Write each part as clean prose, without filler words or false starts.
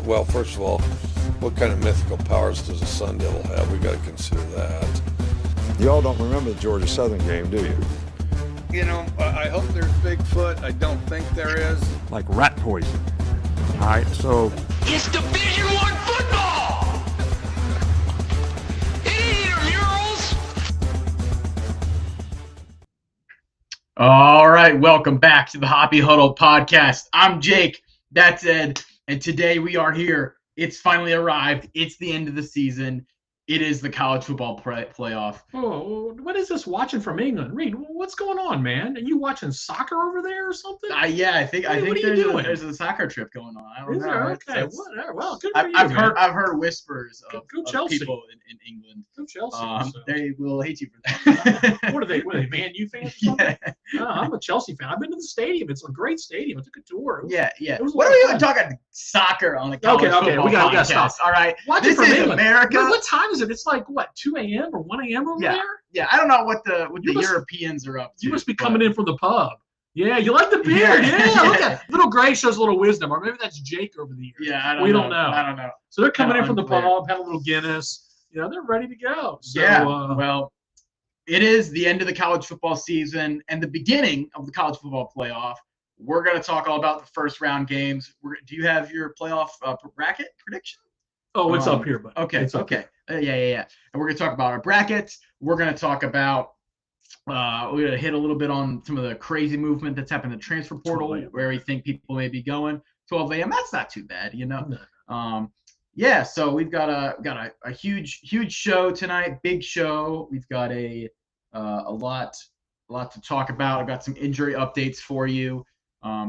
Well, first of all, what kind of mythical powers does a Sun Devil have? We got to consider that. You all don't remember the Georgia Southern game, do you? You know, I hope there's Bigfoot. I don't think there is. Like rat poison. All right, so It's Division One football! It ain't intramurals! All right, welcome back to the Hoppy Huddle podcast. I'm Jake, that's Ed, and today we are here. It's finally arrived. It's the end of the season. It is the college football playoff. Oh, what is this watching from England? Reed, what's going on, man? Are you watching soccer over there or something? Yeah, I think What are you doing? there's a soccer trip going on. I don't Is know. there? It's- Okay, it's- whatever. Well, good for you, I've man. heard whispers of Chelsea. people in England. Go Chelsea. so. They will hate you for that. What are they, Man U fans or something? Yeah, No, I'm a Chelsea fan. I've been to the stadium. It's a great stadium. I took a tour. It was- yeah. It was a What lot are we of even fun. talking soccer on the college Okay, football we gotta podcast? stop. All right, Watching this from is England. America. What time is it? It's like, what, 2 a.m. or 1 a.m. over Yeah. there? Yeah, I don't know what the You must- Europeans are up to. You must be but- coming in from the pub. Yeah, you like the beard. Yeah. Yeah, look at little Gray shows a little wisdom, or maybe that's Jake over the years. Yeah, I don't We know. don't know. I don't know. So they're coming in Kinda from the unclear. pub, had a little Guinness. You know, they're ready to go. So, Yeah, well, it is the end of the college football season and the beginning of the college football playoff. We're going to talk all about the first round games. Do you have your playoff bracket prediction? it's up here, but Okay, it's up okay. Yeah. And we're going to talk about our brackets. We're going to talk about we're going to hit a little bit on some of the crazy movement that's happened in the transfer portal, 12 a.m. where we think people may be going. 12 a.m. That's not too bad, you know. No. Yeah, so we've got a huge show tonight, big show. We've got a lot to talk about. I've got some injury updates for you,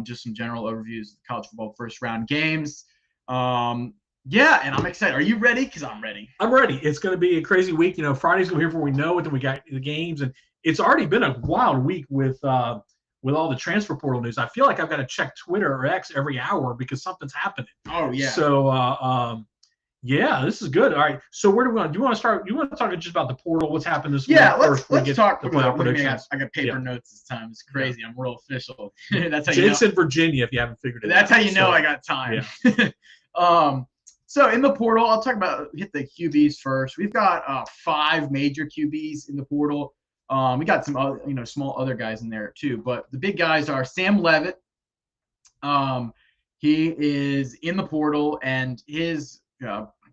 just some general overviews of college football first round games. Yeah, and I'm excited. Are you ready? Because I'm ready. I'm ready. It's going to be a crazy week. You know, Friday's going to be here before we know it. Then we got the games, and it's already been a wild week with all the transfer portal news. I feel like I've got to check Twitter or X every hour because something's happening. Oh yeah. So, yeah, this is good. All right. So where do we want? Do you want to start? You want to talk just about the portal? What's happened this Yeah, week? let's before we let's get talk. the Look playoff at me, predictions? I got paper Yeah. notes this time. It's crazy. I'm real official. That's how you know. It's in Virginia. If you haven't figured it out. That's how you know So, I got time. So in the portal, I'll talk about hit the QBs first. We've got 5 major QBs in the portal. We got some other, small other guys in there too, but the big guys are Sam Levitt. He is in the portal, and his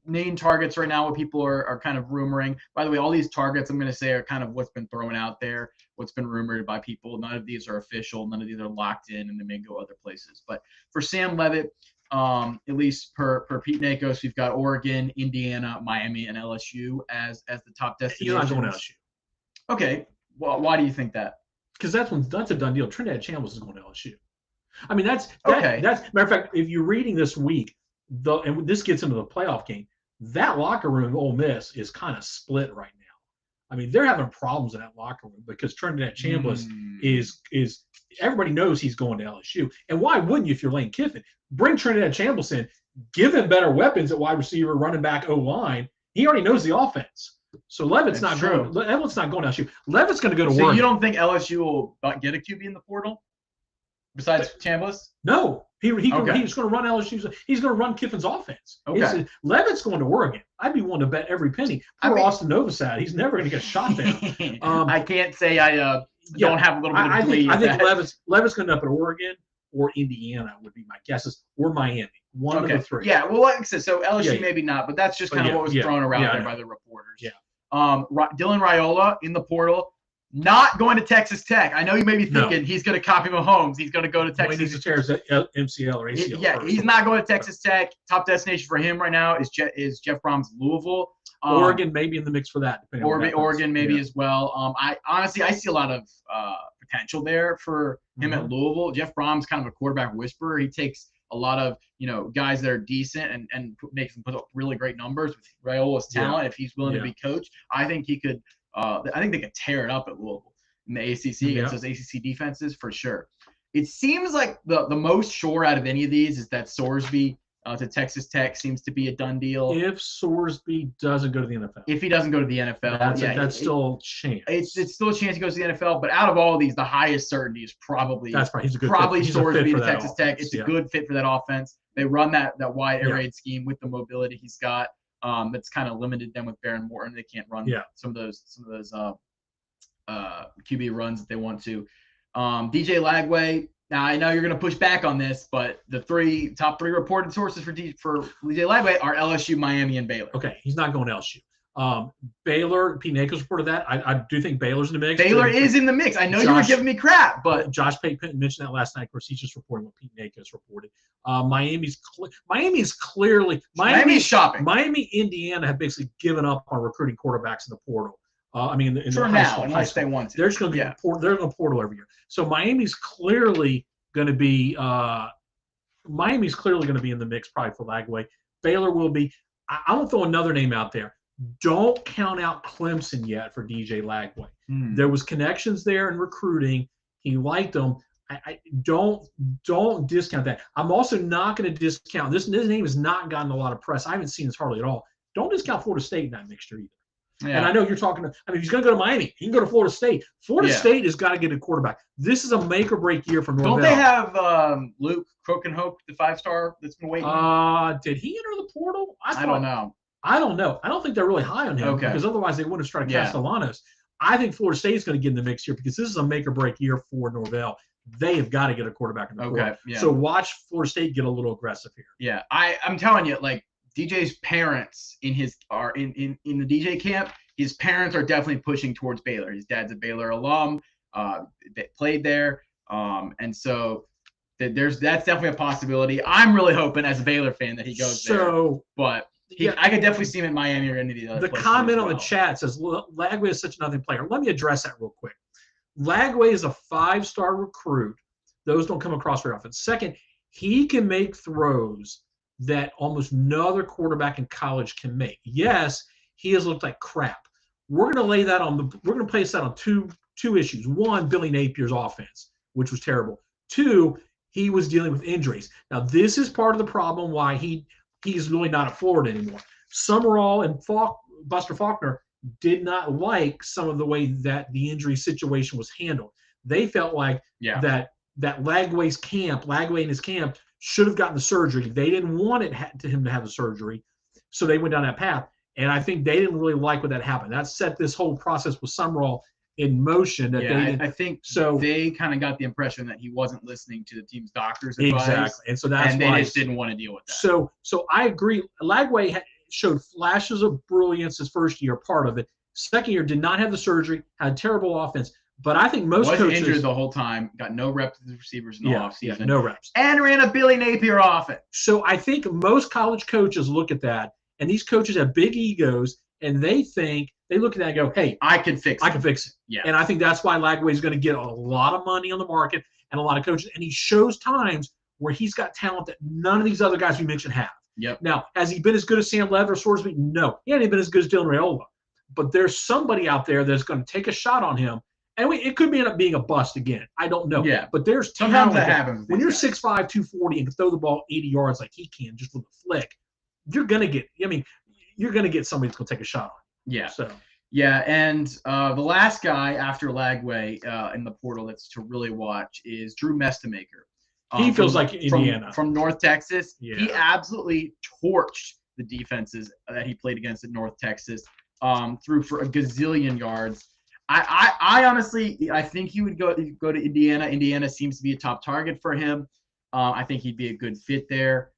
main targets right now, what people are kind of rumoring. By the way, all these targets I'm going to say are kind of what's been thrown out there, what's been rumored by people. None of these are official. None of these are locked in, and they may go other places. But for Sam Levitt, at least per Pete Nakos, we've got Oregon, Indiana, Miami, and LSU as the top He's destinations. not going to LSU Okay. Well, why do you think that? because that's a done deal. Trinidad Chambliss is going to LSU. I mean, that's Okay. That's matter of fact. If you're reading this week, and this gets into the playoff game, that locker room of Ole Miss is kind of split right now. I mean, they're having problems in that locker room because Trinidad Chambliss is everybody knows he's going to LSU. And why wouldn't you if you're Lane Kiffin? Bring Trinidad Chambliss in, give him better weapons at wide receiver, running back, O-line. He already knows the offense. So Levitt's That's not true. going. Levitt's not going to LSU. Levitt's going to go to So Oregon. you don't think LSU will get a QB in the portal besides Chambliss? No, he's Okay. going to run LSU's. He's going to run Kiffin's offense. Okay. Levitt's going to Oregon. I'd be willing to bet every penny. I Poor mean- Austin Novosad. He's never going to get a shot there. I can't say I don't have a little bit of I glee. think at that. Levitt's going to end up at Oregon or Indiana would be my guesses, or Miami. One of the three. Yeah, well, like I said, so LSU Yeah. maybe not, but that's just But kind of yeah, what was yeah, thrown around yeah, I there know. by the reporters. Yeah. Dylan Raiola in the portal, not going to Texas Tech. I know you may be No. thinking he's going to copy Mahomes. He's going to go to Well, he needs Texas. to tear his MCL or ACL. Yeah, first. he's not going to Texas Tech. Top destination for him right now is Jeff Brom's Louisville. Oregon maybe in the mix for that. depending on what happens. Oregon maybe Yeah. as well. I honestly see a lot of potential there for him at Louisville. Jeff Brom's kind of a quarterback whisperer. He takes a lot of guys that are decent and makes them put up really great numbers with Raiola's talent. If he's willing to be coached, I think he could. I think they could tear it up at Louisville in the ACC against those ACC defenses for sure. It seems like the most sure out of any of these is that Sorsby to Texas Tech seems to be a done deal. If Sorsby doesn't go to the NFL, If he doesn't go to the NFL, that's still a chance. It's still a chance he goes to the NFL. But out of all of these, the highest certainty is probably That's right. He's a good probably fit. He's a fit Sorsby for to that Texas Tech. It's offense, a good fit for that offense. They run that wide air Yeah. raid scheme with the mobility he's got. That's kind of limited them with Baron Morton. They can't run some of those QB runs that they want to. DJ Lagway. Now I know you're going to push back on this, but the top three reported sources for DJ Lagway are LSU, Miami, and Baylor. Okay, he's not going to LSU. Baylor, Pete Nakos reported that. I do think Baylor's in the mix. Baylor is in the mix. I know you were giving me crap, but Josh Payton mentioned that last night. Of course, he's just reporting what Pete Nakos reported. Miami's clearly Miami's shopping. Miami, Indiana have basically given up on recruiting quarterbacks in the portal. In for the now, unless they want to. They're just going to be they're going to portal every year. So Miami's clearly going to be in the mix probably for Lagway. Baylor will be. I'm going to throw another name out there. Don't count out Clemson yet for DJ Lagway. There was connections there in recruiting. He liked them. I don't discount that. I'm also not going to discount this name has not gotten a lot of press. I haven't seen this hardly at all. Don't discount Florida State in that mixture either. Yeah. And I know you're talking – if he's going to go to Miami, he can go to Florida State. Florida State has got to get a quarterback. This is a make-or-break year for Norvell. Don't they have Luke Krokenhoek, the 5-star that's been waiting? Did he enter the portal? I don't know. I don't know. I don't think they're really high on him because otherwise they wouldn't have started Castellanos. I think Florida State is going to get in the mix here because this is a make-or-break year for Norvell. They have got to get a quarterback in the portal. Yeah. So watch Florida State get a little aggressive here. Yeah, I'm telling you, like DJ's parents in the DJ camp. His parents are definitely pushing towards Baylor. His dad's a Baylor alum. That played there, and so that's definitely a possibility. I'm really hoping as a Baylor fan that he goes there. But I could definitely see him in Miami or any of the other places. The comment on the chat says Lagway is such nothing player. Let me address that real quick. Lagway is a 5-star recruit. Those don't come across very often. Second, he can make throws that almost no other quarterback in college can make. Yes, he has looked like crap. We're going to lay that on we're going to place that on two issues. One, Billy Napier's offense, which was terrible. Two, he was dealing with injuries. Now, this is part of the problem why he's really not at Florida anymore. Summerall and Buster Faulkner did not like some of the way that the injury situation was handled. They felt like that Lagway and his camp should have gotten the surgery. They didn't want him to have the surgery, so they went down that path. And I think they didn't really like when that happened. That set this whole process with Summerall in motion. I think so. They kind of got the impression that he wasn't listening to the team's doctor's advice. Exactly, and so that's why they just didn't want to deal with that. So I agree. Lagway showed flashes of brilliance his first year, part of it. Second year did not have the surgery, had terrible offense. But I think most coaches injured the whole time, got no reps with the receivers in the offseason. Yeah, no reps. And ran a Billy Napier offense. So I think most college coaches look at that, and these coaches have big egos, and they look at that and go, hey, I can fix it. Yeah. And I think that's why Lagway is going to get a lot of money on the market and a lot of coaches. And he shows times where he's got talent that none of these other guys we mentioned have. Yep. Now, has he been as good as Sam Leather or Sorsby? No. He hasn't been as good as Dylan Raiola. But there's somebody out there that's going to take a shot on him. And it could end up being a bust again. I don't know. Yeah. But there's sometimes that happens. When you're 6'5", 240 and can throw the ball 80 yards like he can just with a flick, you're going to get somebody that's going to take a shot on him. Yeah. So. Yeah, and the last guy after Lagway in the portal that's to really watch is Drew Mestemaker. He feels like Indiana. From North Texas. Yeah. He absolutely torched the defenses that he played against at North Texas, threw for a gazillion yards. I honestly, I think he would go to Indiana. Indiana seems to be a top target for him. I think he'd be a good fit there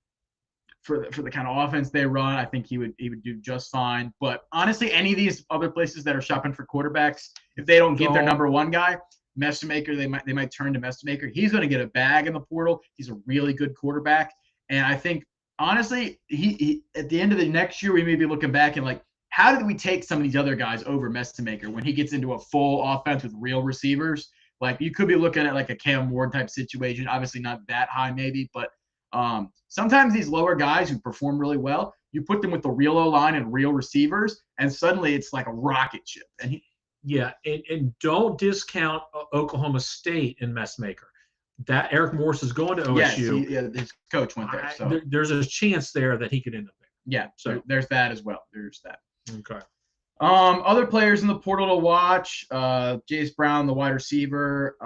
for the kind of offense they run. I think he would do just fine. But honestly, any of these other places that are shopping for quarterbacks, if they don't get their number one guy, Mestemaker, they might turn to Mestemaker. He's going to get a bag in the portal. He's a really good quarterback, and I think honestly, he at the end of the next year, we may be looking back and like, how did we take some of these other guys over Mestemaker when he gets into a full offense with real receivers? Like you could be looking at like a Cam Ward type situation, obviously not that high maybe, but sometimes these lower guys who perform really well, you put them with the real O-line and real receivers, and suddenly it's like a rocket ship. And and don't discount Oklahoma State in Mestemaker. that Eric Morris is going to OSU. Yes, his coach went there. So There's a chance there that he could end up there. yeah, so there's that as well. There's that. Okay. Other players in the portal to watch: Jace Brown, the wide receiver,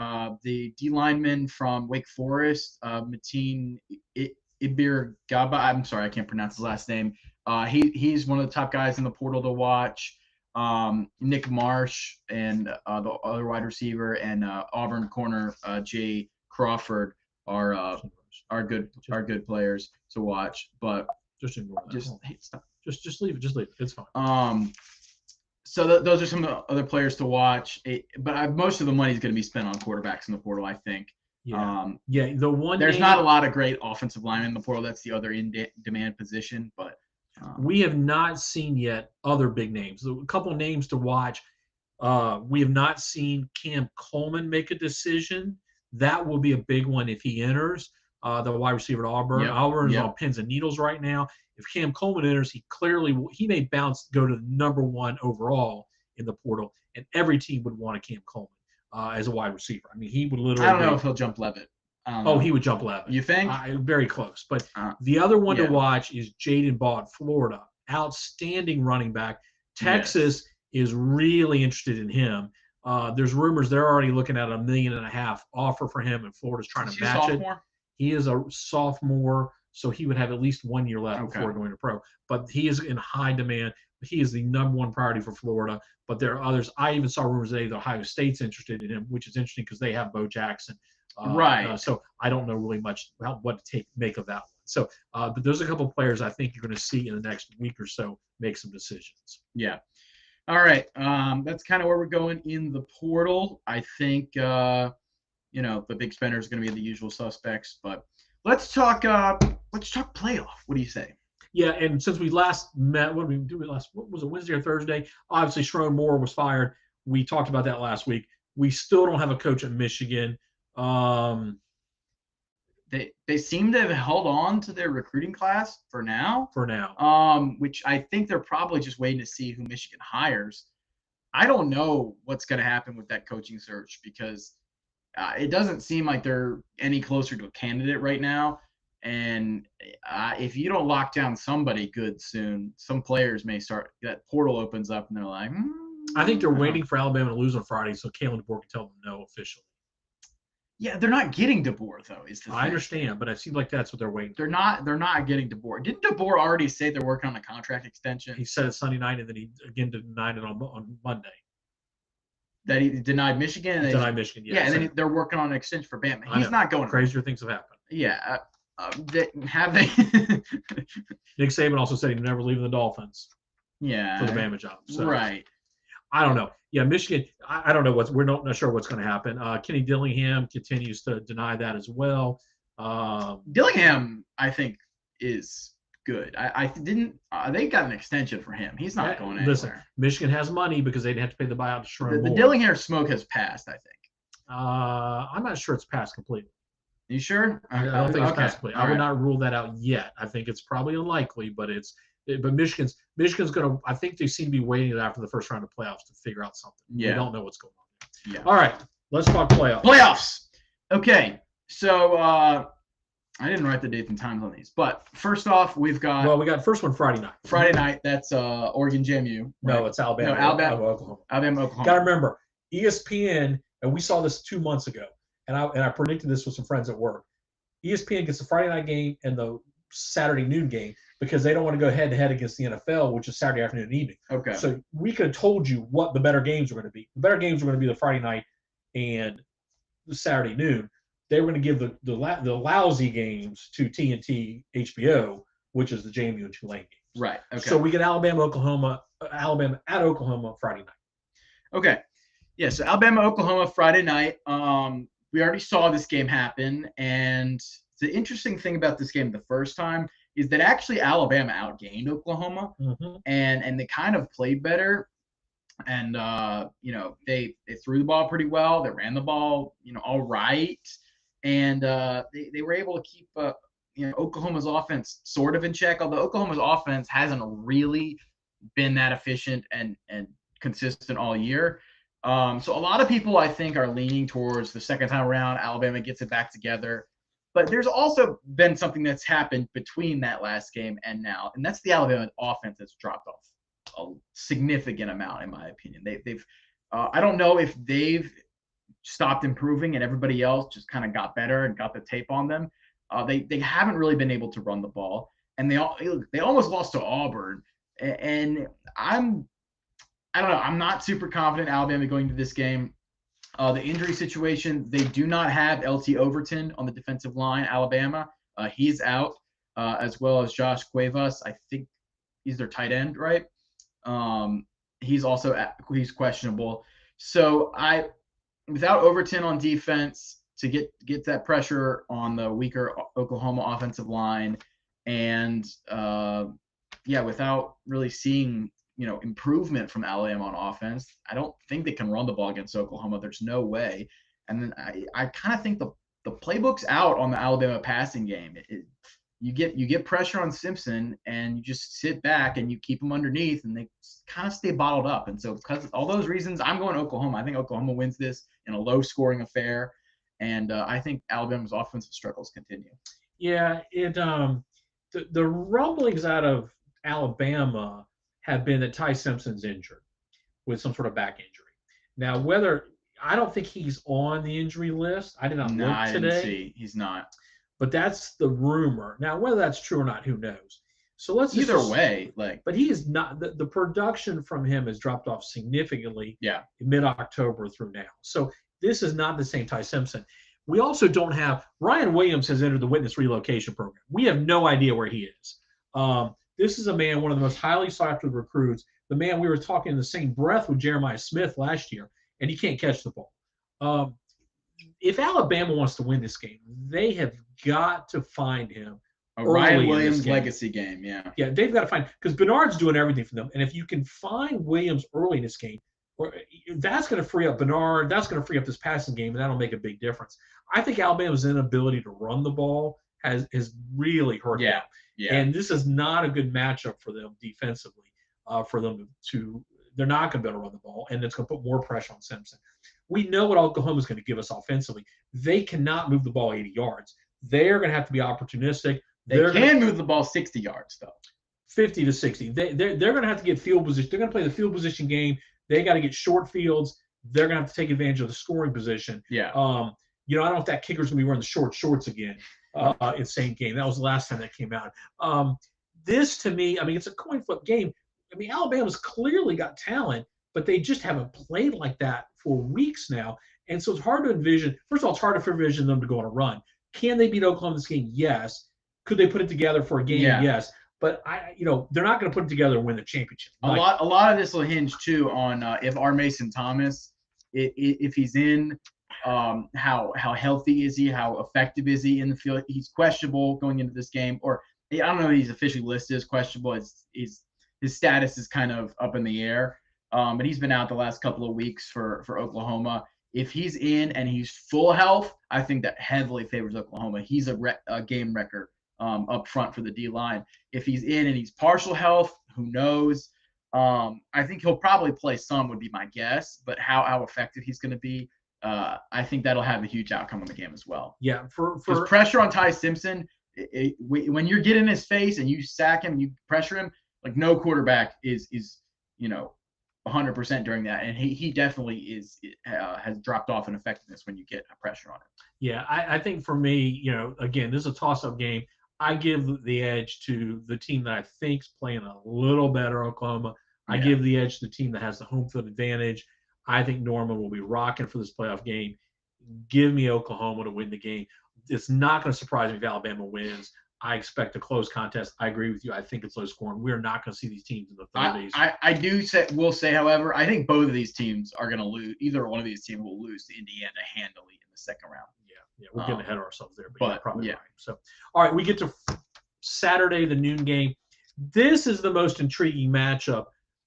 the D lineman from Wake Forest, Mateen Ibirgaba. I'm sorry, I can't pronounce his last name. He's one of the top guys in the portal to watch. Nick Marsh and the other wide receiver and Auburn corner Jay Crawford are good players to watch. But Just ignore that. stop. Just leave it. Just leave it. It's fine. So those are some of the other players to watch. But most of the money is going to be spent on quarterbacks in the portal, I think. Yeah. The one There's name- not a lot of great offensive linemen in the portal. That's the other in-demand position. But we have not seen yet other big names. A couple names to watch. We have not seen Cam Coleman make a decision. That will be a big one if he enters. The wide receiver at Auburn. Yep. Auburn is Yep. on pins and needles right now. If Cam Coleman enters, he may go to number 1 overall in the portal, and every team would want a Cam Coleman as a wide receiver. I mean, he would literally. I don't know if he'll jump Levitt. He would jump Levitt. You think? Very close. But the other one yeah. to watch is Jaden Ball, Florida. Outstanding running back. Texas is really interested in him. There's rumors they're already looking at $1.5 million offer for him, and Florida's trying to match it. He is a sophomore, so he would have at least 1 year left before going to pro. But he is in high demand. He is the number 1 priority for Florida. But there are others. I even saw rumors today that Ohio State's interested in him, which is interesting because they have Bo Jackson. Right. So I don't know really much what to make of that one. So, but there's a couple of players I think you're going to see in the next week or so make some decisions. Yeah. All right. That's kind of where we're going in the portal. I think, the big spender is going to be the usual suspects. But let's talk playoff. What do you say? Yeah, and since we last met, what was it, Wednesday or Thursday? Obviously, Sherrone Moore was fired. We talked about that last week. We still don't have a coach at Michigan. They seem to have held on to their recruiting class for now. Which I think they're probably just waiting to see who Michigan hires. I don't know what's going to happen with that coaching search because it doesn't seem like they're any closer to a candidate right now. And if you don't lock down somebody good soon, some players may start. That portal opens up and they're like, I think they're waiting for Alabama to lose on Friday so Kalen DeBoer can tell them no officially. Yeah, they're not getting DeBoer though. I understand, but it seems like that's what they're waiting. They're not getting DeBoer. Didn't DeBoer already say they're working on a contract extension? He said it Sunday night, and then he again denied it on Monday. That he denied Michigan. Denied Michigan. Yeah, and then they're working on an extension for Bama. He's not going. Crazier things have happened. Yeah, have they? Nick Saban also said he'd never leave the Dolphins. Yeah. For the Bama job. So. Right. I don't know. Yeah, Michigan. I don't know we're not sure what's going to happen. Kenny Dillingham continues to deny that as well. Dillingham, I think, is good. They got an extension for him. He's not going anywhere. Listen, Michigan has money because they'd have to pay the buyout to Sherrone Moore. The Dillingham smoke has passed, I think. I'm not sure it's passed completely. You sure? I don't think it's passed completely. I would not rule that out yet. I think it's probably unlikely, but Michigan's going to. I think they seem to be waiting after the first round of playoffs to figure out something. Yeah. They don't know what's going on. Yeah. All right, let's talk playoffs. Playoffs. Okay, so I didn't write the dates and times on these, but first off, we got first one Friday night. Friday night. That's Oregon JMU. No, it's Alabama. No, Alabama, Oklahoma. Oklahoma. Got to remember, ESPN, and we saw this 2 months ago, and I predicted this with some friends at work. ESPN gets the Friday night game and the Saturday noon game because they don't want to go head-to-head against the NFL, which is Saturday afternoon and evening. Okay. So we could have told you what the better games were going to be. The better games were going to be the Friday night and the Saturday noon. They were going to give the lousy games to TNT HBO, which is the JMU and Tulane games. Right. Okay. So we get Alabama at Oklahoma Friday night. Okay. Yeah. So Alabama, Oklahoma Friday night. We already saw this game happen, and the interesting thing about this game the first time is that actually Alabama outgained Oklahoma, and they kind of played better. And they threw the ball pretty well. They ran the ball, all right, and they were able to keep Oklahoma's offense sort of in check. Although Oklahoma's offense hasn't really been that efficient and consistent all year. So a lot of people, I think, are leaning towards the second time around. Alabama gets it back together. But there's also been something that's happened between that last game and now, and that's the Alabama offense that's dropped off a significant amount, in my opinion. They've I don't know if they've stopped improving and everybody else just kind of got better and got the tape on them. They haven't really been able to run the ball, and they almost lost to Auburn. And I don't know. I'm not super confident Alabama going to this game. The injury situation, they do not have LT Overton on the defensive line, Alabama. He's out, as well as Josh Cuevas. I think he's their tight end, right? He's he's questionable. So without Overton on defense to get that pressure on the weaker Oklahoma offensive line, and without really seeing improvement from Alabama on offense, I don't think they can run the ball against Oklahoma. There's no way. And then I kind of think the playbook's out on the Alabama passing game. You get pressure on Simpson, and you just sit back and you keep them underneath, and they kind of stay bottled up. And so because of all those reasons, I'm going Oklahoma. I think Oklahoma wins this in a low-scoring affair, and I think Alabama's offensive struggles continue. Yeah, the rumblings out of Alabama have been that Ty Simpson's injured with some sort of back injury. Now, I don't think he's on the injury list. I did not look I today. didn't see. He's not. But that's the rumor. Now, whether that's true or not, who knows? So let's Either way, but he is not. The production from him has dropped off significantly. Yeah. Mid-October through now. So this is not the same Ty Simpson. We also don't have Ryan Williams has entered the witness relocation program. We have no idea where he is. This is a man, one of the most highly sought after recruits. The man we were talking in the same breath with Jeremiah Smith last year, and he can't catch the ball. If Alabama wants to win this game, they have got to find him. Ryan Williams legacy game, yeah. Yeah, they've got to find, because Bernard's doing everything for them. And if you can find Williams early in this game, that's going to free up Bernard. That's going to free up this passing game, and that'll make a big difference. I think Alabama's inability to run the ball has really hurt them. Yeah. And this is not a good matchup for them defensively. For them they're not going to be able to run the ball, and it's going to put more pressure on Simpson. We know what Oklahoma's going to give us offensively. They cannot move the ball 80 yards. They're going to have to be opportunistic. They can move the ball 60 yards, though. 50 to 60. They're going to have to get field position. They're going to play the field position game. They got to get short fields. They're going to have to take advantage of the scoring position. Yeah. I don't know if that kicker's going to be wearing the short shorts again in same game. That was the last time that came out. This, to me, it's a coin flip game. Alabama's clearly got talent, but they just haven't played like that for weeks now. And so it's hard to envision. First of all, it's hard to envision them to go on a run. Can they beat Oklahoma this game? Yes. Could they put it together for a game? Yeah. Yes. But they're not going to put it together and win the championship. A lot of this will hinge too on if R. Mason Thomas, if he's in, how healthy is he? How effective is he in the field? He's questionable going into this game, or I don't know if he's officially listed as questionable. His status is kind of up in the air, but he's been out the last couple of weeks for Oklahoma. If he's in and he's full health, I think that heavily favors Oklahoma. He's a game record up front for the D-line. If he's in and he's partial health, who knows? I think he'll probably play some, would be my guess, but how effective he's going to be, I think that'll have a huge outcome on the game as well. Yeah, for pressure on Ty Simpson, when you're getting in his face and you sack him, you pressure him, like no quarterback is 100% during that, and he definitely has dropped off in effectiveness when you get pressure on him. Yeah, I think for me, again, this is a toss-up game. I give the edge to the team that I think's playing a little better, Oklahoma. I give the edge to the team that has the home field advantage. I think Norman will be rocking for this playoff game. Give me Oklahoma to win the game. It's not going to surprise me if Alabama wins. I expect a close contest. I agree with you. I think it's low scoring. We're not going to see these teams in the 30s. Will say, however, I think both of these teams are going to lose. Either one of these teams will lose to Indiana handily in the second round. Yeah, we're getting ahead of ourselves there, but you're probably right. So, all right, we get to Saturday, the noon game. This is the most intriguing matchup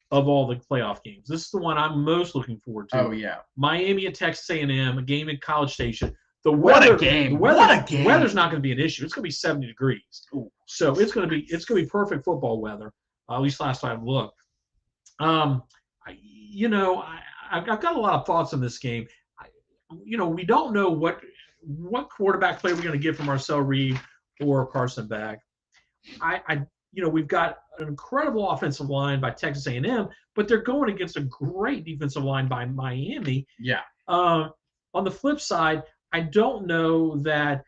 of all the playoff games. This is the one I'm most looking forward to. Oh, yeah. Miami at Texas A&M, a game at College Station. What a game! The weather's not going to be an issue. It's going to be 70 degrees. Ooh. So it's going to be perfect football weather. At least last time I looked. I I've got a lot of thoughts on this game. We don't know what quarterback play we're going to get from Marcel Reed or Carson Beck. We've got an incredible offensive line by Texas A&M, but they're going against a great defensive line by Miami. Yeah. On the flip side, I don't know that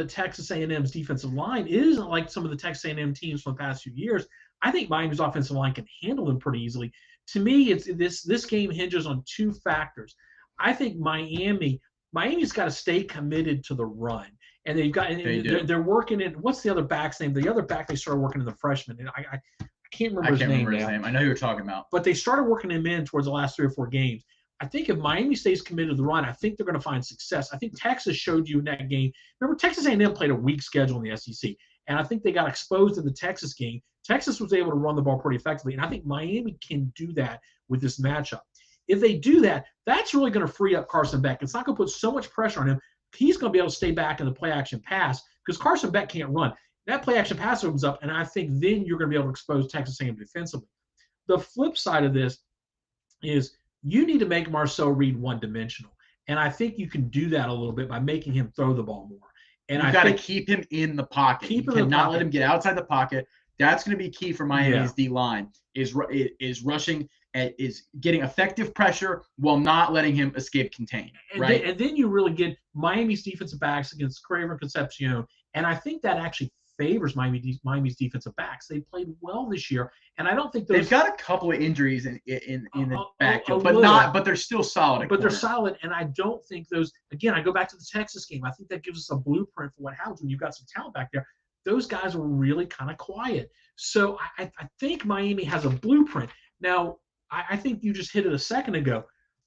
Texas A&M's defensive line isn't like some of the Texas A&M teams from the past few years. I think Miami's offensive line can handle them pretty easily. To me, this game hinges on two factors. I think Miami's got to stay committed to the run, and they're working in, what's the other back's name? The other back they started working in, the freshman, and I can't remember his name now. I know who you're talking about. But they started working him in towards the last 3 or 4 games. I think if Miami stays committed to the run, I think they're going to find success. I think Texas showed you in that game. Remember, Texas A&M played a weak schedule in the SEC, and I think they got exposed in the Texas game. Texas was able to run the ball pretty effectively, and I think Miami can do that with this matchup. If they do that, that's really going to free up Carson Beck. It's not going to put so much pressure on him. He's going to be able to stay back in the play-action pass because Carson Beck can't run. That play-action pass opens up, and I think then you're going to be able to expose Texas A&M defensively. The flip side of this is you need to make Marcel Reed one-dimensional, and I think you can do that a little bit by making him throw the ball more. And You've got to keep him in the pocket. You cannot let him get outside the pocket. That's going to be key for Miami's D-line is rushing, is getting effective pressure while not letting him escape contain. Right? And then you really get Miami's defensive backs against Craven and Concepcion, and I think that actually favors Miami's defensive backs. They played well this year, and I don't think they've got a couple of injuries in the backfield, but they're still solid. But they're solid, and I don't think those. Again, I go back to the Texas game. I think that gives us a blueprint for what happens when you've got some talent back there. Those guys were really kind of quiet. So I think Miami has a blueprint. Now, I think you just hit it a second ago.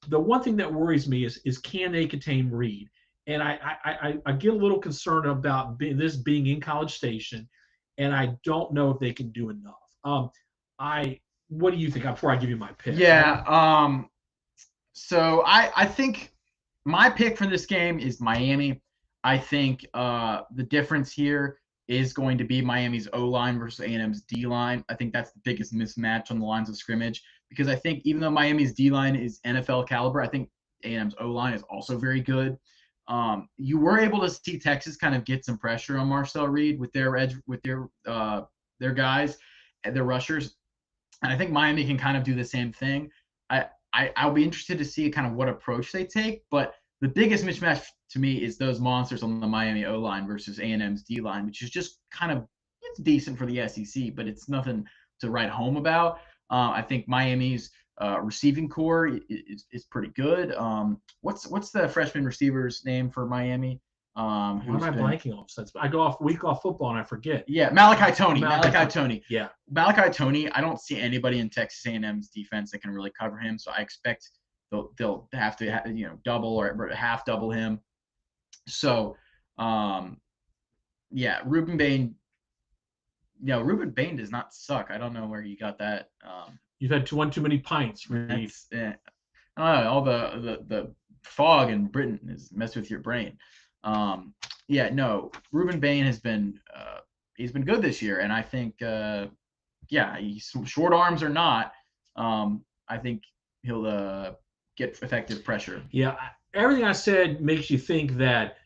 The one thing that worries me is can they contain Reed? And I get a little concerned about this being in College Station, and I don't know if they can do enough. What do you think before I give you my pick? Yeah. So I think my pick for this game is Miami. I think the difference here is going to be Miami's O-line versus A&M's D-line. I think that's the biggest mismatch on the lines of scrimmage because I think even though Miami's D-line is NFL caliber, I think A&M's O-line is also very good. You were able to see Texas kind of get some pressure on Marcel Reed with their guys and their rushers, and I think Miami can kind of do the same thing. I'll be interested to see kind of what approach they take, but the biggest mismatch to me is those monsters on the Miami O-line versus A&M's D-line, which is just kind of it's decent for the SEC, but it's nothing to write home about. I think Miami's receiving core is pretty good. What's the freshman receiver's name for Miami? Why am I blanking off since I go off football and I forget? Yeah, Malachi Tony. Malachi Tony. Yeah, Malachi Tony. I don't see anybody in Texas A&M's defense that can really cover him, so I expect they'll have to double or half double him. So, Ruben Bain. Ruben Bain does not suck. I don't know where you got that. You've had too many pints, Reed. I don't know, all the fog in Britain has messed with your brain. Ruben Bain has been he's been good this year, and I think he's short arms or not, I think he'll get effective pressure. Yeah, everything I said makes you think that.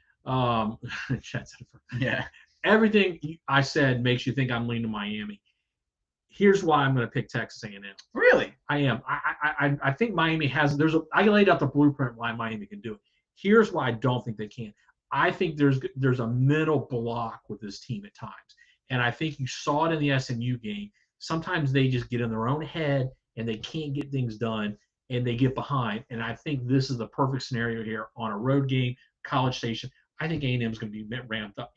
Everything I said makes you think I'm leaning Miami. Here's why I'm going to pick Texas A&M. Really? I am. I think Miami has. I laid out the blueprint why Miami can do it. Here's why I don't think they can. I think there's a mental block with this team at times, and I think you saw it in the SMU game. Sometimes they just get in their own head and they can't get things done, and they get behind. And I think this is the perfect scenario here on a road game, College Station. I think A&M is going to be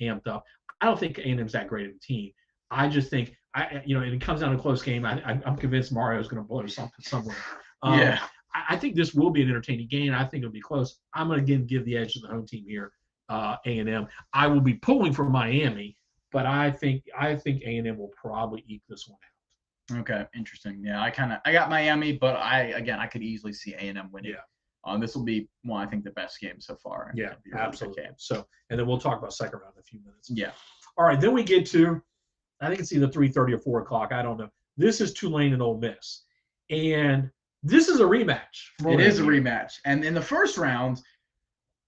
amped up. I don't think A&M's that great of a team. I just think it comes down to a close game. I'm convinced Mario is going to blow something somewhere. I think this will be an entertaining game. I think it'll be close. I'm going to give the edge to the home team here, A&M. I will be pulling for Miami, but I think A&M will probably eke this one out. Okay, interesting. Yeah, I got Miami, but I could easily see A&M winning. Yeah. This will be I think the best game so far. Yeah, absolutely. So, and then we'll talk about second round in a few minutes. Yeah. All right, then we get to, I think it's either 3:30 or 4 o'clock. I don't know. This is Tulane and Ole Miss, and This is a rematch. It is a rematch. And in the first round,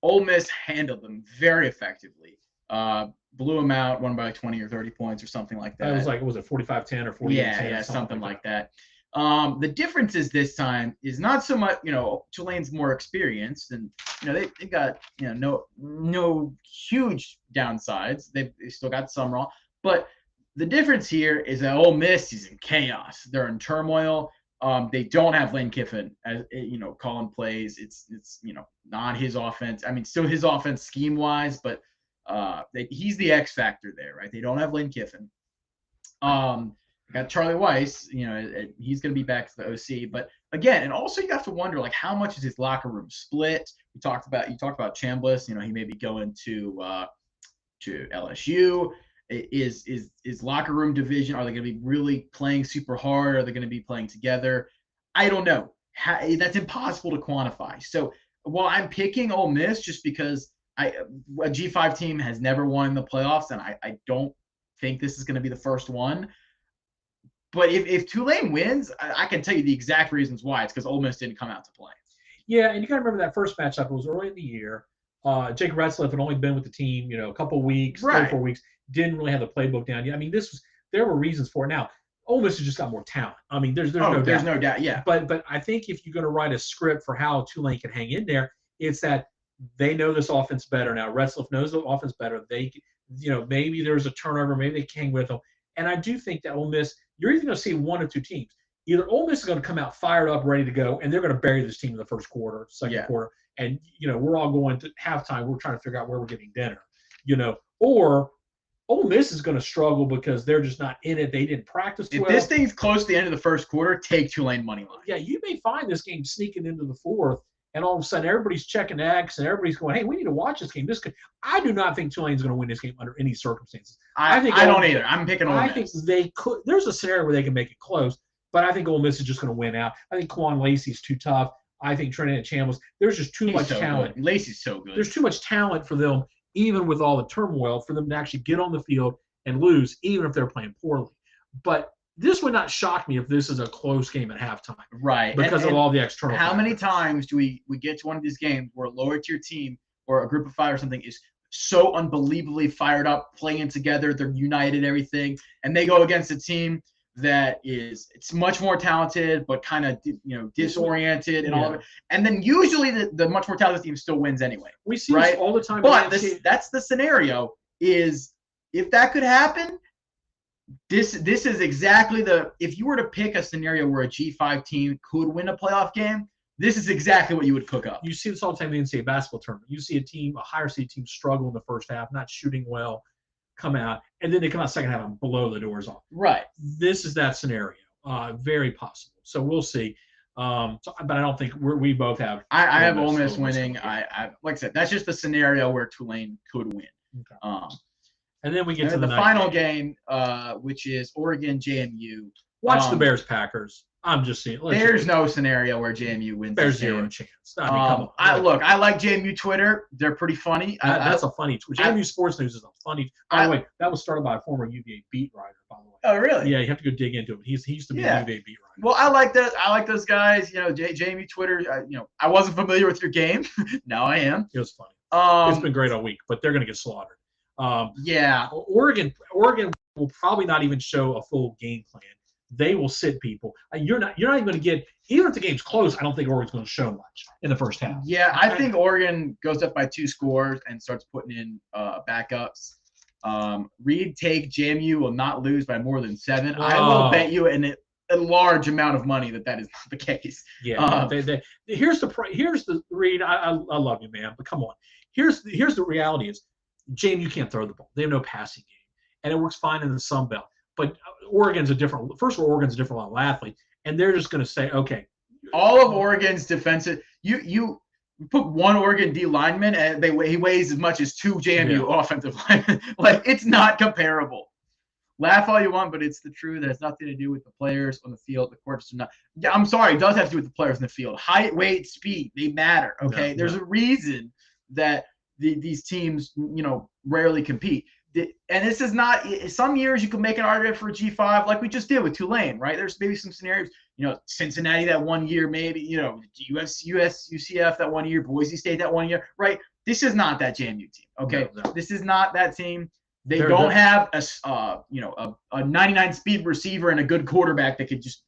Ole Miss handled them very effectively. Blew them out, won by 20 or 30 points or something like that. It was like, was it 45-10 or 48-10? Yeah, something like that. The difference is this time is not so much, Tulane's more experienced, and they got no huge downsides. They still got Summerall, but the difference here is that Ole Miss is in chaos. They're in turmoil. They don't have Lane Kiffin as calling plays. It's not his offense. I mean, still his offense scheme wise, but he's the X factor there, right? They don't have Lane Kiffin. Got Charlie Weiss, he's going to be back to the OC. But again, and also you have to wonder, like, how much is his locker room split? You talked about Chambliss. He may be going to LSU. Is locker room division? Are they going to be really playing super hard? Are they going to be playing together? I don't know. That's impossible to quantify. So while I'm picking Ole Miss just because a G5 team has never won the playoffs, and I don't think this is going to be the first one. But if Tulane wins, I can tell you the exact reasons why. It's because Ole Miss didn't come out to play. Yeah, and you got to remember that first matchup. It was early in the year. Jake Retzlaff had only been with the team, a couple weeks, Right. 3 or 4 weeks. Didn't really have the playbook down yet. I mean, there were reasons for it. Now, Ole Miss has just got more talent. I mean, there's no doubt. Yeah. But I think if you're going to write a script for how Tulane can hang in there, it's that they know this offense better now. Retzlaff knows the offense better. They, maybe there's a turnover, maybe they can hang with them. And I do think that Ole Miss, you're either going to see one of two teams. Either Ole Miss is going to come out fired up, ready to go, and they're going to bury this team in the first quarter, second quarter, and we're all going to halftime. We're trying to figure out where we're getting dinner, or Ole Miss is going to struggle because they're just not in it. They didn't practice well. If this thing's close to the end of the first quarter, take Tulane money line. Yeah, you may find this game sneaking into the fourth, and all of a sudden everybody's checking X and everybody's going, "Hey, we need to watch this game." I do not think Tulane's going to win this game under any circumstances. I don't either. I'm picking Ole Miss. I think they could. There's a scenario where they can make it close, but I think Ole Miss is just going to win out. I think Quan Lacey's too tough. I think Trinidad Chambliss. There's just too much talent. Good. Lacey's so good. There's too much talent for them, even with all the turmoil, for them to actually get on the field and lose, even if they're playing poorly. But this would not shock me if this is a close game at halftime. Right. Because of all the external How many factors. times do we get to one of these games where a lower tier team or a group of five or something is so unbelievably fired up, playing together, they're united, everything, and they go against a team that it's much more talented but kind of disoriented and all of it. And then usually the much more talented team still wins anyway. We see right? this all the time. But that's the scenario is if that could happen, this is exactly if you were to pick a scenario where a G5 team could win a playoff game, this is exactly what you would cook up. You see this all the time in the NCAA basketball tournament. You see a higher seed team struggle in the first half, not shooting well, come out, and then they come out second half and blow the doors off. Right. This is that scenario. Very possible. So we'll see. But I don't think we both have. I have Ole Miss winning. I like I said, that's just the scenario where Tulane could win. Okay. And then we get to the final game, which is Oregon JMU. Watch the Bears Packers. I'm just saying. There's no scenario where JMU wins. There's zero chance. I mean, come on. I like JMU Twitter. They're pretty funny. That's a funny tweet. JMU Sports News is a funny. By the way, that was started by a former UVA beat writer. By the way. Oh, really? Yeah, you have to go dig into it. He used to be a UVA beat writer. Well, I like that. I like those guys. JMU Twitter. I wasn't familiar with your game. Now I am. It was funny. It's been great all week, but they're going to get slaughtered. Yeah. Oregon will probably not even show a full game plan. They will sit people. You're not even going to get, even if the game's close, I don't think Oregon's going to show much in the first half. Yeah, I think Oregon goes up by 2 scores and starts putting in backups. Reed take JMU will not lose by more than 7. I will bet you a large amount of money that is not the case. Yeah. Here's the Reed. I love you, man, but come on. Here's the reality is JMU can't throw the ball. They have no passing game, and it works fine in the Sun Belt. But Oregon's a different level athlete, and they're just going to say, okay. All of Oregon's defensive, you put one Oregon D lineman, and he weighs as much as 2 JMU offensive linemen. Like, it's not comparable. Laugh all you want, but it's the truth. It has nothing to do with the players on the field. The courts do not. Yeah, I'm sorry, it does have to do with the players in the field. Height, weight, speed, they matter. Okay, there's a reason that these teams, rarely compete. and this is not, some years you can make an argument for a G5 like we just did with Tulane, right? There's maybe some scenarios, Cincinnati that one year, maybe, UCF that 1 year, Boise State that 1 year, right? This is not that JMU team, okay? No. This is not that team. They don't have a 99 speed receiver and a good quarterback that could just,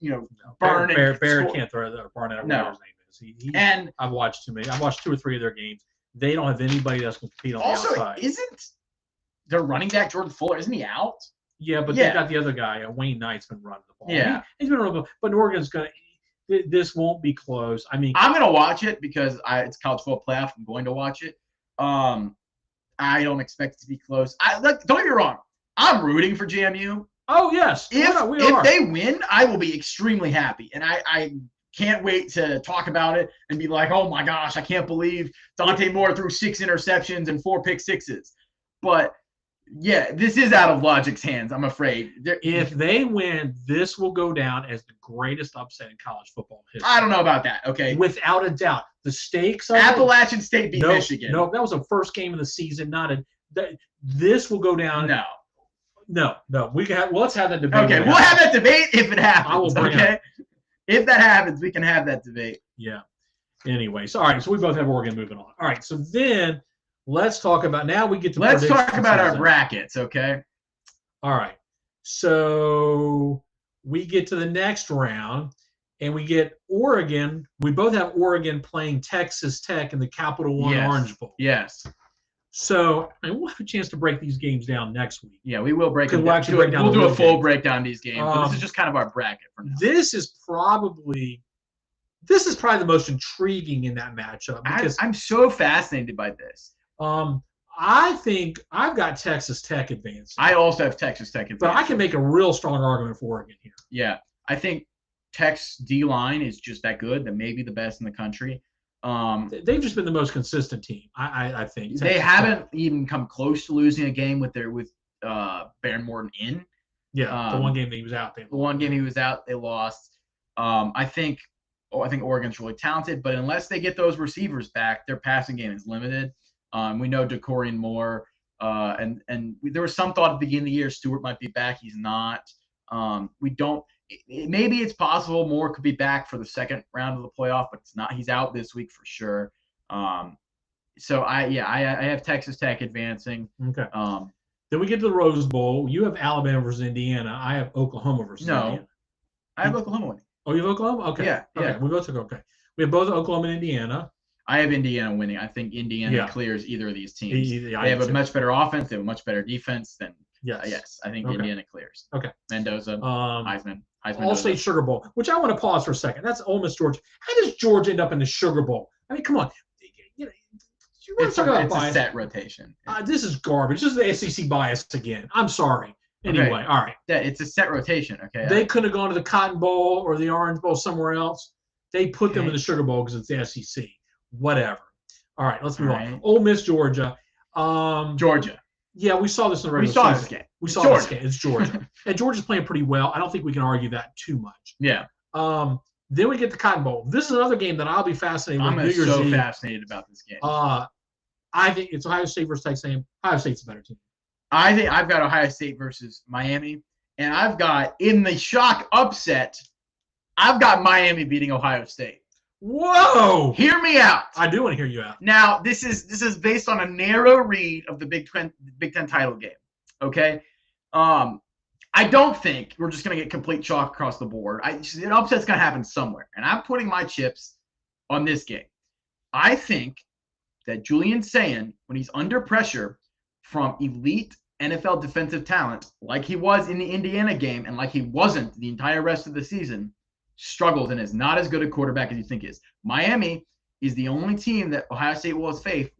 burn Barrett score. can't throw that. Barnett, No. whatever his name is. And I've watched too many. I've watched 2 or 3 of their games. They don't have anybody that's going to compete on also, the outside. isn't their running back Jordan Fuller, isn't he out? Yeah, but Yeah. they got the other guy. Wayne Knight's been running the ball. Yeah. He's been running the ball. But Oregon's going to – this won't be close. I mean – I'm going to watch it because it's college football playoff. I'm going to watch it. I don't expect it to be close. Don't get me wrong. I'm rooting for JMU. oh, yes. If we are. they win, I will be extremely happy. And I can't wait to talk about it and be like, oh, my gosh, I can't believe Dante Moore threw 6 interceptions and 4 pick sixes. But, yeah, this is out of Logic's hands, I'm afraid. If they win, this will go down as the greatest upset in college football history. I don't know about that, okay? Without a doubt. The stakes of it- Appalachian State beat Michigan. No, that was the first game of the season. This will go down. No. No. Let's have that debate. Okay, we'll have that debate if it happens. I will bring it okay? If that happens, we can have that debate. Yeah. Anyways, all right. So we both have Oregon moving on. All right. So then let's talk about now we get to Let's talk prediction about our season. brackets, okay? All right. So we get to the next round and we get Oregon. We both have Oregon playing Texas Tech in the Capital One Yes. Orange Bowl. Yes. So we'll have a chance to break these games down next week. Yeah, we will break Could them we'll down. actually break down We'll the do a real full games. breakdown of these games. But this is just kind of our bracket for now. This is probably the most intriguing in that matchup because I'm so fascinated by this. I think I've got Texas Tech advancing. I also have Texas Tech. but I can make a real strong argument for Oregon here. Yeah, I think Tech's D-line is just that good. That may be the best in the country. They've just been the most consistent team. I think They Texas haven't Tech. even come close to losing a game with Baron Morton in. Yeah, the one game that he was out there. The one game he was out, they lost. I think Oregon's really talented, but unless they get those receivers back, their passing game is limited. We know DeCorian Moore, and there was some thought at the beginning of the year Stewart might be back. He's not. We don't. Maybe it's possible Moore could be back for the second round of the playoff, but it's not. He's out this week for sure. So I have Texas Tech advancing. Okay. Then we get to the Rose Bowl. You have Alabama versus Indiana. I have Oklahoma versus Indiana. I have Oklahoma winning. Oh, you have Oklahoma? Okay. Yeah. Okay. We both took okay. We have both Oklahoma and Indiana. I have Indiana winning. I think Indiana clears either of these teams. They have a much better offense. They have a much better defense than. Yes. I think Indiana clears. Okay. Mendoza, Heisman. All-State Sugar Bowl, which I want to pause for a second. That's Ole Miss, Georgia. How does Georgia end up in the Sugar Bowl? I mean, come on. It's a set rotation. This is garbage. This is the SEC bias again. I'm sorry. Anyway, all right. Yeah, it's a set rotation. Okay. They could have gone to the Cotton Bowl or the Orange Bowl somewhere else. They put them in the Sugar Bowl because it's the SEC. Whatever. All right, let's move on. Ole Miss, Georgia. Georgia. Yeah, we saw this in the regular season. This game. We saw this game. It's Georgia. And Georgia's playing pretty well. I don't think we can argue that too much. Yeah. Then we get the Cotton Bowl. This is another game that I'll be fascinated with. I'm so fascinated about this game. I think it's Ohio State versus Texas A&M. Ohio State's a better team. I think I've got Ohio State versus Miami, and I've got in the shock upset, I've got Miami beating Ohio State. Whoa! Hear me out. I do want to hear you out. Now, this is based on a narrow read of the Big Ten title game. Okay, I don't think we're just going to get complete chalk across the board. An upset's going to happen somewhere, and I'm putting my chips on this game. I think that Julian Sayin, when he's under pressure from elite NFL defensive talent, like he was in the Indiana game and like he wasn't the entire rest of the season, struggles and is not as good a quarterback as you think is. Miami is the only team that Ohio State will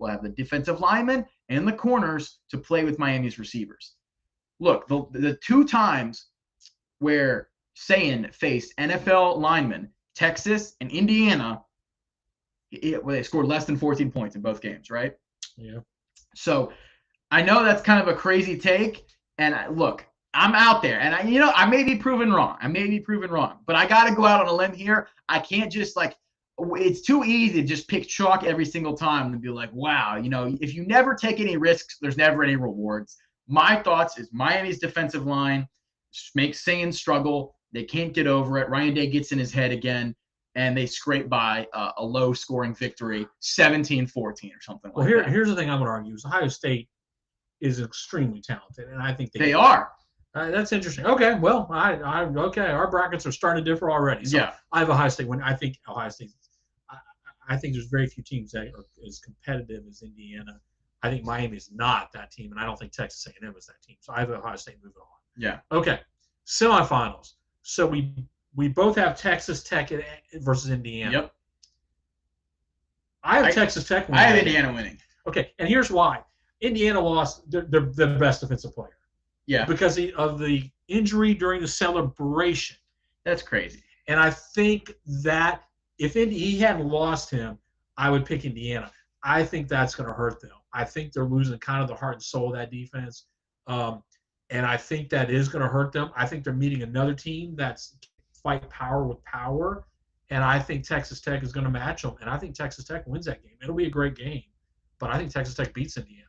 have the defensive linemen and the corners to play with Miami's receivers. Look, the 2 times where Sayin faced NFL linemen, Texas and Indiana, they scored less than 14 points in both games, right? Yeah. So I know that's kind of a crazy take. And look, I'm out there. And I may be proven wrong. But I got to go out on a limb here. I can't just it's too easy to just pick chalk every single time and be like, wow, if you never take any risks, there's never any rewards. My thoughts is Miami's defensive line makes Saints struggle. They can't get over it. Ryan Day gets in his head again, and they scrape by a low-scoring victory, 17-14 or something like that. Here's the thing I'm going to argue is Ohio State is extremely talented, and I think They are. That's interesting. Okay, well, okay. Our brackets are starting to differ already. So Yeah. I have Ohio State win. I think Ohio State. I think there's very few teams that are as competitive as Indiana. I think Miami is not that team, and I don't think Texas A&M is that team. So I have Ohio State moving on. Yeah. Okay, semifinals. So we both have Texas Tech versus Indiana. Yep. I have Texas Tech winning. I have Indiana winning. Okay, and here's why. Indiana lost their best defensive player. Yeah. Because of the injury during the celebration. That's crazy. And I think that if he hadn't lost him, I would pick Indiana. I think that's going to hurt them. I think they're losing kind of the heart and soul of that defense. And I think that is going to hurt them. I think they're meeting another team that's fight power with power. And I think Texas Tech is going to match them. And I think Texas Tech wins that game. It'll be a great game. But I think Texas Tech beats Indiana.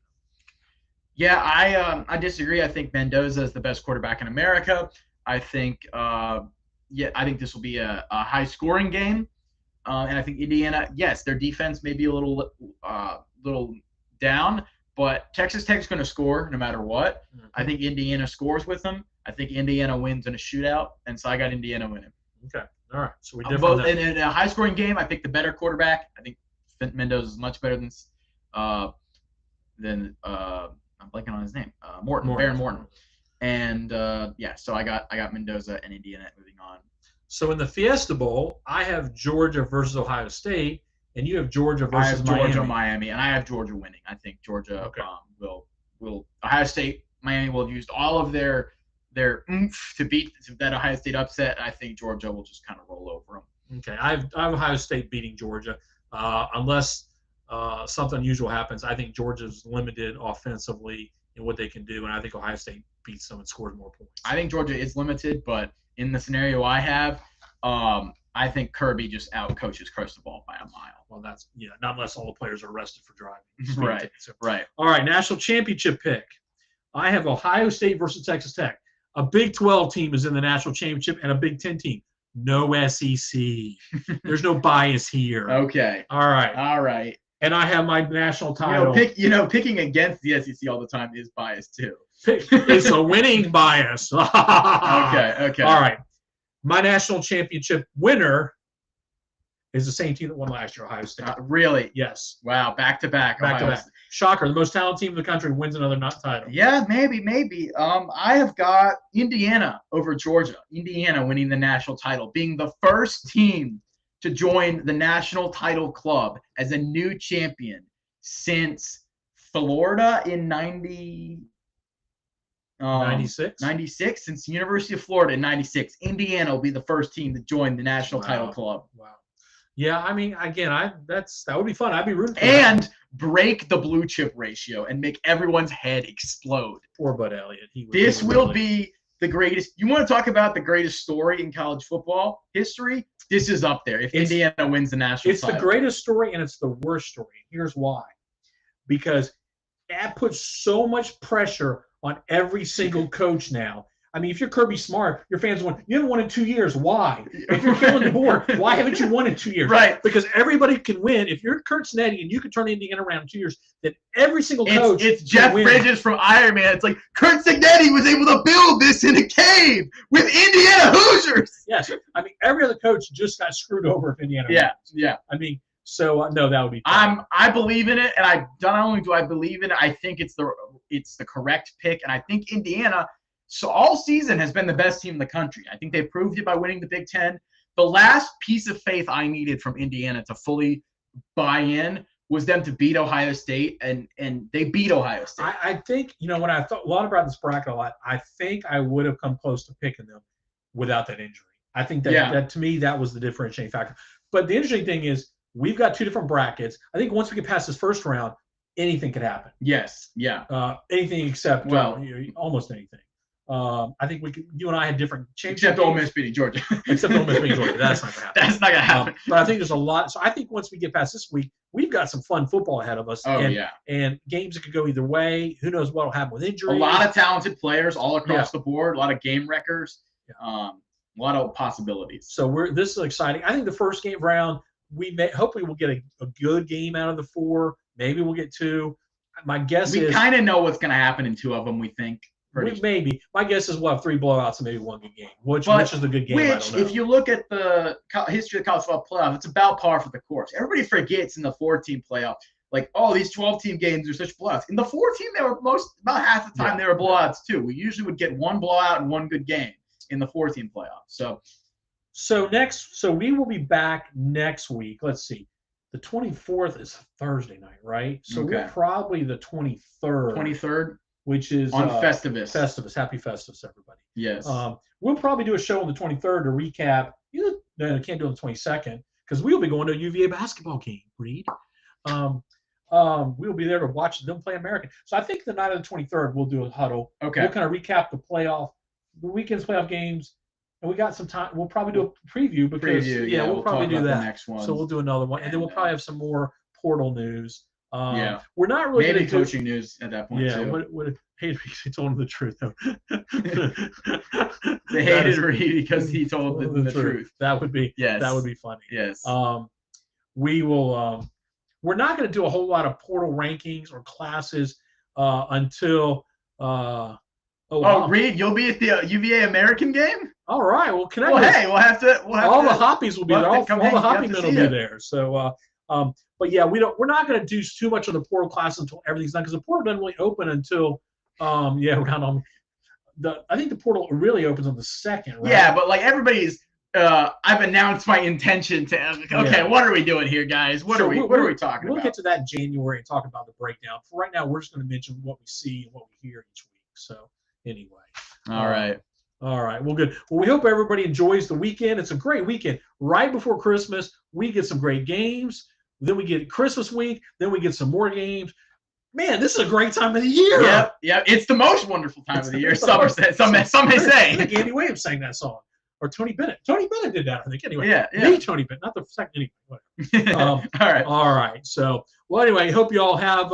Yeah, I disagree. I think Mendoza is the best quarterback in America. I think I think this will be a high-scoring game. And I think Indiana, yes, their defense may be a little down, but Texas Tech's going to score no matter what. Mm-hmm. I think Indiana scores with them. I think Indiana wins in a shootout, and so I got Indiana winning. Okay, all right. So we differ. Both in a high-scoring game, I pick the better quarterback. I think Mendoza is much better than I'm blanking on his name. Baron Morton. And so I got Mendoza and Indiana moving on. So in the Fiesta Bowl, I have Georgia versus Ohio State, and you have Georgia versus Miami, and I have Georgia winning. I think Georgia will Ohio State, Miami will have used all of their oomph to beat that Ohio State upset. I think Georgia will just kind of roll over them. Okay, I have Ohio State beating Georgia, unless something unusual happens. I think Georgia's limited offensively in what they can do, and I think Ohio State beats them and scores more points. I think Georgia is limited, but in the scenario I have, I think Kirby just outcoaches Cristobal by a mile. Well, not unless all the players are arrested for driving. Right, right. All right, national championship pick. I have Ohio State versus Texas Tech. A Big 12 team is in the national championship, and a Big 10 team. No SEC. There's no bias here. Okay. All right. And I have my national title. Picking against the SEC all the time is biased too. It's a winning bias. Okay. All right. My national championship winner is the same team that won last year, Ohio State. Really? Yes. Wow. Back to back. Shocker. The most talented team in the country wins another title. Yeah, maybe. I have got Indiana over Georgia. Indiana winning the national title, being the first team to join the national title club as a new champion since Florida in 96? 96, since the University of Florida in 96. Indiana will be the first team to join the national title club. Wow. Yeah, I mean, again, that would be fun. I'd be rooting for and that. Break the blue chip ratio and make everyone's head explode. Poor Bud Elliott. This will be the greatest. You want to talk about the greatest story in college football history? This is up there. If Indiana wins the national title. It's the greatest story, and it's the worst story. Here's why. Because that puts so much pressure on every single coach now. I mean, if you're Kirby Smart, your fans want, you haven't won in 2 years. Why? If you're Kellen DeBoer, why haven't you won in 2 years? Right. Because everybody can win. If you're Kurt Snedding and you can turn Indiana around in 2 years, then every single coach It's Jeff Bridges from Iron Man. It's like, Kurt Snedding was able to build this in a cave with Indiana Hoosiers. Yes. I mean, every other coach just got screwed over if Indiana wins. Yeah. I mean, so, no, that would be tough. I believe in it, and not only do I believe in it, I think it's the correct pick, and I think Indiana – so all season has been the best team in the country. I think they proved it by winning the Big Ten. The last piece of faith I needed from Indiana to fully buy in was them to beat Ohio State, and they beat Ohio State. I think, when I thought a lot about this bracket I think I would have come close to picking them without that injury. I think that to me, that was the differentiating factor. But the interesting thing is we've got two different brackets. I think once we get past this first round, anything could happen. Yes, yeah. Anything except, almost anything. I think you and I had different changes. Except Ole Miss beating Georgia. Except Ole Miss beating Georgia. That's not going to happen. That's not going to happen. But I think there's a lot. So I think once we get past this week, we've got some fun football ahead of us. Oh, and, yeah. And games that could go either way. Who knows what will happen with injuries. A lot of talented players all across the board. A lot of game wreckers. Yeah. A lot of possibilities. So this is exciting. I think the first game round, hopefully we'll get a good game out of the 4. Maybe we'll get 2. My guess is we kind of know what's going to happen in 2 of them, we think. Maybe. My guess is we'll have 3 blowouts and maybe 1 good game. Which is the good game? I don't know. If you look at the history of the college football playoff, it's about par for the course. Everybody forgets in the 4-team playoff, like, oh, these 12-team games are such blowouts. In the 4-team, they were about half the time they were blowouts too. We usually would get 1 blowout and 1 good game in the 4-team playoff. So we will be back next week. Let's see. The 24th is Thursday night, right? So we're probably the 23rd. 23rd. Which is on Festivus. Festivus. Happy Festivus, everybody. Yes. We'll probably do a show on the 23rd to recap. No, can't do it on the 22nd because we'll be going to a UVA basketball game, Reed. We'll be there to watch them play American. So I think the night of the 23rd, we'll do a huddle. Okay. We'll kind of recap the weekend's playoff games. And we got some time. We'll probably do a preview because we'll probably do that. The next one. So we'll do another one, and then we'll probably have some more portal news. We're not really maybe coaching news at that point. Yeah, what he told him the truth though. They hated Reed because he told the truth. That would be funny. Yes. We will. We're not going to do a whole lot of portal rankings or classes until. Reed, you'll be at the UVA American game. All right. Well, we'll have to. All the Hoppies will be there. All the Hoppy men will be there. So. But yeah, we're not going to do too much on the portal class until everything's done because the portal doesn't really open until around I think the portal really opens on the 2nd, right? Yeah, but like everybody's I've announced my intention to what are we doing here, guys? What are we talking about? We'll get to that in January and talk about the breakdown. For right now, we're just going to mention what we see and what we hear each week. So anyway. All right. Well, good. Well, we hope everybody enjoys the weekend. It's a great weekend. Right before Christmas, we get some great games. Then we get Christmas week. Then we get some more games. Man, this is a great time of the year. Yeah. It's the most wonderful time of the year. Some may say. I think Andy Williams sang that song, or Tony Bennett. Tony Bennett did that, I think. Anyway, yeah. Tony Bennett, not the second. Anyway, whatever. All right. So, well, anyway, hope you all have.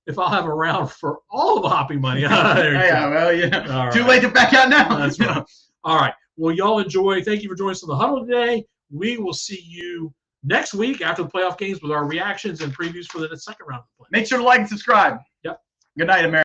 If I'll have a round for all the Hoppy money. Right. Too late to back out now. That's right. All right. Well, y'all enjoy. Thank you for joining us on the huddle today. We will see you next week after the playoff games with our reactions and previews for the second round of the play. Make sure to like and subscribe. Yep. Good night, America.